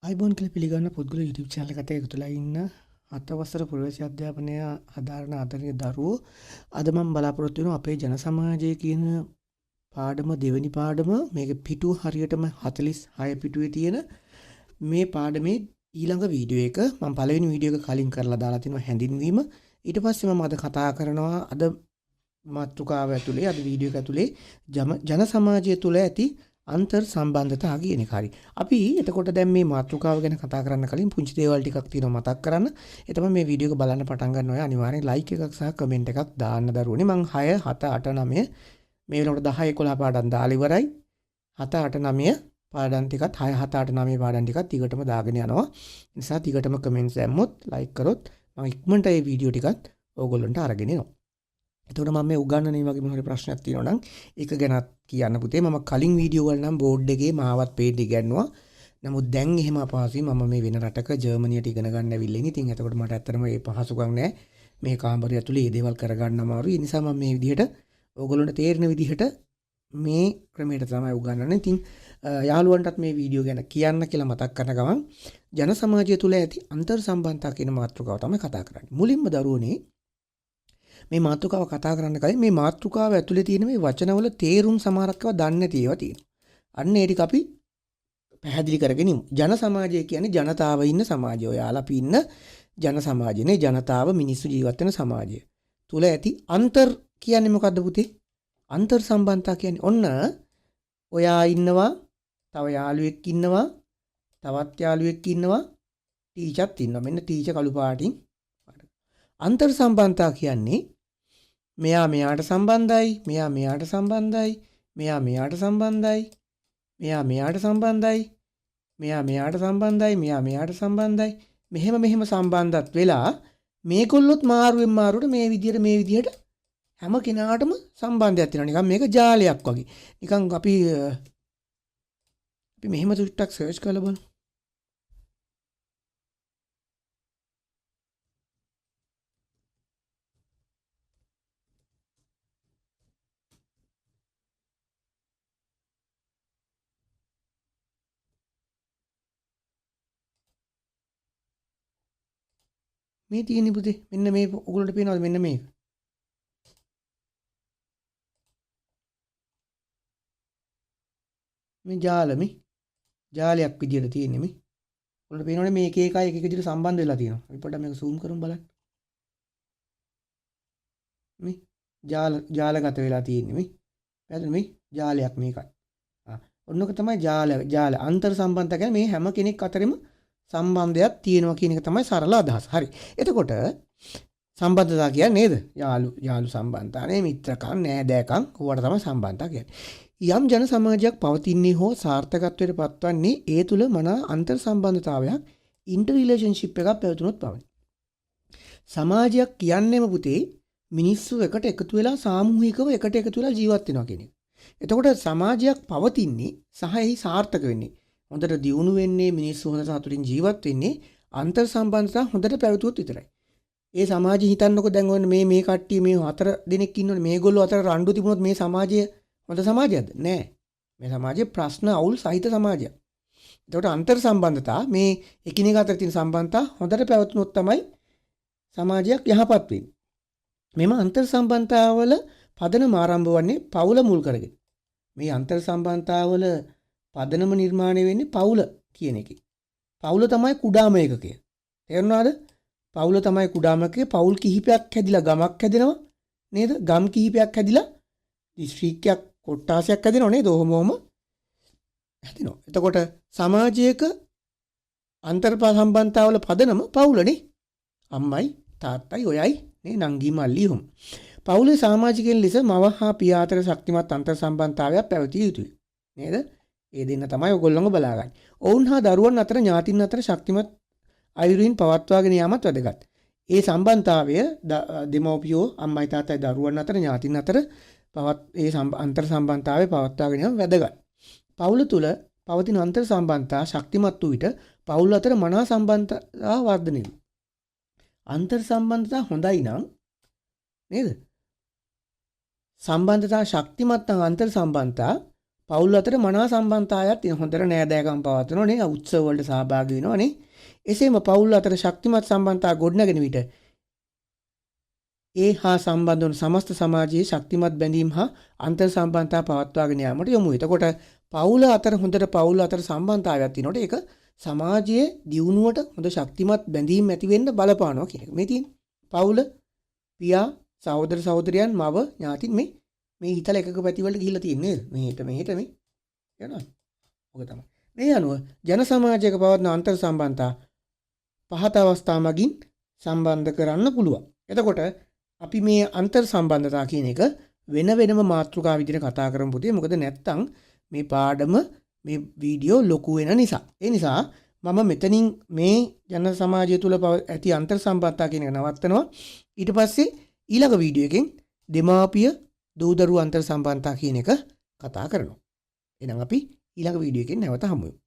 අයිබෝන් කියලා පිළිගන්න පුද්ගල YouTube channel එකට එකතුලා ඉන්න 7 වසර ප්‍රවේශ අධ්‍යාපනය හදාරන ආදරණීය දරුවෝ අද මම බලාපොරොත්තු වෙනවා අපේ ජන සමාජය කියන පාඩම දෙවෙනි පාඩම මේක පිටුව හරියටම 46 පිටුවේ තියෙන මේ පාඩමේ ඊළඟ වීඩියෝ එක මම පළවෙනි වීඩියෝ එක කලින් කරලා දාලා තිනවා හැඳින්වීම ඊට පස්සේ මම අද කතා කරනවා අද මාතෘකාව ඇතුලේ අද වීඩියෝ එක ඇතුලේ ජන සමාජය තුළ ඇති අන්තර් සම්බන්ධතා කියන එක හරි. අපි එතකොට දැන් මේ මාතෘකාව ගැන කතා කරන්න කලින් පුංචි දේවල් ටිකක් තියෙනවා මතක් කරන්න. ඒ තමයි මේ වීඩියෝ එක බලන්න පටන් ගන්න ඔය අනිවාර්යෙන් ලයික් එකක් සහ කමෙන්ට් එකක් දාන්න දරුවනේ. මං 6 7 8 9 මේ වෙනකොට 10 11 පාඩම් දාලා ඉවරයි. 7 8 9 පාඩම් ටිකත් 6 7 8 9 පාඩම් ටිකත් දිගටම දාගෙන යනවා. ඒ නිසා දිගටම කමෙන්ට්ස් දැම්මොත් ලයික් කරොත් මම ඉක්මනට මේ වීඩියෝ ටිකත් ඕගොල්ලන්ට අරගෙන එනවා. එතකොට මම මේ උගන්වන්නේ වගේ මොන හරි ප්‍රශ්නයක් තියෙනවා නම් ඒක ගැනත් කියන්න පුතේ. මම කලින් වීඩියෝ වල නම් බෝඩ් එකේ මාවත් පේඩ් ඉගෙනුවා. නමුත් දැන් එහෙම අපහසුයි. මම මේ වෙන රටක ජර්මනියට ඉගෙන ගන්න ඇවිල්ලා ඉන්නේ. ඉතින් එතකොට මට ඇත්තටම මේ පහසුකම් නැහැ. මේ කාමරය ඇතුලේ මේ දේවල් කරගන්න අමාරුයි. ඒ නිසා මම මේ විදිහට ඕගොල්ලන්ට තේරෙන විදිහට මේ ක්‍රමයට තමයි උගන්වන්නේ. ඉතින් යාළුවන්ටත් මේ වීඩියෝ ගැන කියන්න කියලා මතක් කරන ගමන් ජන සමාජය තුළ ඇති අන්තර් සම්බන්ධතා කියන මාතෘකාව තමයි කතා කරන්නේ. මුලින්ම දරුවනේ මේ මාතෘකාව කතා කරන්න කලින් මේ මාතෘකාව ඇතුලේ තියෙන මේ වචනවල තේරුම් සමහරක් ඒවා දන්නේ නැති ඒවා තියෙනවා. අන්න ඒ ටික අපි පැහැදිලි කරගෙන ඉමු. ජන සමාජය කියන්නේ ජනතාව ඉන්න සමාජය. ඔයාලා අපි ඉන්න ජන සමාජයනේ ජනතාව මිනිස්සු ජීවත් වෙන සමාජය. තුල ඇති අන්තර් කියන්නේ මොකද්ද පුතේ? අන්තර් සම්බන්ධතා කියන්නේ ඔන්න ඔයා ඉන්නවා, තව යාළුවෙක් ඉන්නවා, තවත් යාළුවෙක් ඉන්නවා, ටීචර්ත් ඉන්නවා. මෙන්න ටීචර් කළු පාටින්. අන්තර් සම්බන්ධතා කියන්නේ මෙයා මෙයාට සම්බන්ධයි, මෙයා මෙයාට සම්බන්ධයි, මෙයා මෙයාට සම්බන්ධයි, මෙයා මෙයාට සම්බන්ධයි, මෙයා මෙයාට සම්බන්ධයි, මෙයා මෙයාට සම්බන්ධයි. මෙහෙම සම්බන්ධත් වෙලා මේගොල්ලොත් මාරුවෙන් මාරුවට මේ විදියට හැම කෙනාටම සම්බන්ධයක් තියෙනවා. නිකන් මේක ජාලයක් වගේ. නිකන් අපි මෙහෙම ටුට්ටක් සර්ච් කරලා බලමු. මේ තියෙන්නේ පුතේ මෙන්න මේ ඔයගොල්ලන්ට පේනවද මෙන්න මේක මේ ජාලයක් විදියට තියෙන්නේ මේ ඔයගොල්ලන්ට පේනවනේ මේ එක එක විදියට සම්බන්ධ වෙලා තියෙනවා අපි පොඩ්ඩක් මේක zoom කරමු බලන්න මේ ජාලගත වෙලා තියෙන්නේ මේ පැහැදිලි මේ ජාලයක් මේකයි ඔන්නක තමයි ජාල අන්තර් සම්බන්ධතා කියන්නේ මේ හැම කෙනෙක් අතරෙම සම්බන්ධයක් තියෙනවා කියන එක තමයි සරල අදහස. හරි. එතකොට සම්බන්ධතා කියන්නේ නේද? යාළු සම්බන්ධතා නේ මිත්‍රකම් නෑදෑකම් ඕවට තමයි සම්බන්ධතා කියන්නේ. යම් ජන සමාජයක් පවතින්නේ හෝ සාර්ථකත්වයට පත්වන්නේ ඒ තුල මනා අන්තර් සම්බන්ධතාවයක් ඉන්ටර් රිලේෂන්ෂිප් එකක් පැවතුනොත් පමණයි. සමාජයක් කියන්නේම පුතේ මිනිස්සු එකට එකතු වෙලා සාමූහිකව එකට එකතු වෙලා ජීවත් වෙනවා කියන එක. එතකොට සමාජයක් පවතින්නේ සහ එහි සාර්ථක වෙන්නේ හොඳට දියුණු වෙන්නේ මිනිස්සු හොඳ සතුටින් ජීවත් වෙන්නේ අන්තර් සම්බන්ධතා හොඳට පැවතුනොත් විතරයි. ඒ සමාජය හිතන්නකො දැන් ඔන්න මේ කට්ටිය මේ 4 දෙනෙක් ඉන්නෝනේ මේගොල්ලෝ අතර රණ්ඩු තිබුණොත් මේ සමාජය හොඳ සමාජයක්ද? නෑ. මේ සමාජය ප්‍රශ්න අවුල් සහිත සමාජයක්. එතකොට අන්තර් සම්බන්ධතා මේ එකිනෙක අතර තියෙන සම්බන්ධතා හොඳට පැවතුනොත් තමයි සමාජයක් යහපත් වෙන්නේ. මෙම අන්තර් සම්බන්ධතාවල පදනම ආරම්භ වන්නේ පවුල මුල් කරගෙන. මේ අන්තර් සම්බන්ධතාවල පදනම නිර්මාණය වෙන්නේ පවුල කියන එකේ. පවුල තමයි කුඩාම ඒකකය. තේරුණාද? පවුල තමයි කුඩාම එකකේ. පවුල් කිහිපයක් හැදිලා ගමක් හැදෙනවා නේද? ගම් කිහිපයක් හැදිලා දිස්ත්‍රික්කයක් කොට්ටාසයක් හැදෙනවා නේද? ඔහොම හැදෙනවා. එතකොට සමාජයක අන්තර් සම්බන්ධතාවල පදනම පවුලනේ. අම්මයි තාත්තයි ඔයයි නේ නංගි මල්ලි උම්. පවුලේ සමාජිකයන් ලෙස මව හා පියා අතර ශක්තිමත් අන්තර් සම්බන්ධතාවයක් පැවතිය යුතුයි. නේද? ඒ දෙන්න තමයි ඔයගොල්ලෝම බලාගන්නේ. ඔවුන් හා දරුවන් අතර ඥාතින් අතර ශක්තිමත් අයුරින් පවත්වාගෙන යාමත් වැදගත්. ඒ සම්බන්ධතාවය දෙමව්පියෝ අම්මයි තාත්තයි දරුවන් අතර ඥාතින් අතර අන්තර් සම්බන්ධතාවය පවත්වාගෙන යාම වැදගත්. පවුල තුල පවතින අන්තර් සම්බන්ධතා ශක්තිමත් වූ විට පවුල් අතර මනා සම්බන්ධතා වර්ධනය වේ. අන්තර් සම්බන්ධතා හොඳයි නම් නේද? සම්බන්ධතා ශක්තිමත් නම් අන්තර් සම්බන්ධතා පවුල් අතර මනා සම්බන්ධතාවයක් තියෙන හොඳට නෑදෑකම් පවත්වනවනේ උත්සව වලට සහභාගී වෙනවනේ එසේම පවුල් අතර ශක්තිමත් සම්බන්ධතා ගොඩනගෙන විට ඒ හා සම්බන්ධ වන සමස්ත සමාජයේ ශක්තිමත් බැඳීම් හා අන්තර් සම්බන්ධතා පවත්වාගෙන යාමට යොමු වෙයි. එතකොට පවුල අතර හොඳට පවුල අතර සම්බන්ධතාවයක් තියෙනකොට ඒක සමාජයේ දියුණුවට හොඳ ශක්තිමත් බැඳීම් ඇති වෙන්න බලපානවා කියන එක. මේ තියෙන්නේ පවුල පියා සහෝදර සහෝදරයන් මව ඥාතින් මේ හිතල එකක පැති වලට ගිහිල්ලා තියෙන්නේ නේද? මෙහෙට මේ යනවා. ඔක තමයි. මේ අනුව ජන සමාජයක පවත්වන අන්තර් සම්බන්ධතා පහත අවස්ථා මගින් සම්බන්ධ කරන්න පුළුවන්. එතකොට අපි මේ අන්තර් සම්බන්ධතා කියන එක වෙන වෙනම මාතෘකා විදිහට කතා කරමු පුතේ. මොකද නැත්තම් මේ පාඩම මේ වීඩියෝ ලොකු වෙන නිසා. ඒ නිසා මම මෙතනින් මේ ජන සමාජය තුළ ඇති අන්තර් සම්බන්ධතා කියන එක නවත්තනවා. ඊට පස්සේ ඊළඟ වීඩියෝ එකෙන් දෙමාපිය දූ දරුවෝ අන්තර් සම්බන්ධතා කියන එක කතා කරනවා. එහෙනම් අපි ඊළඟ වීඩියෝ එකෙන් නැවත හමු වෙමු.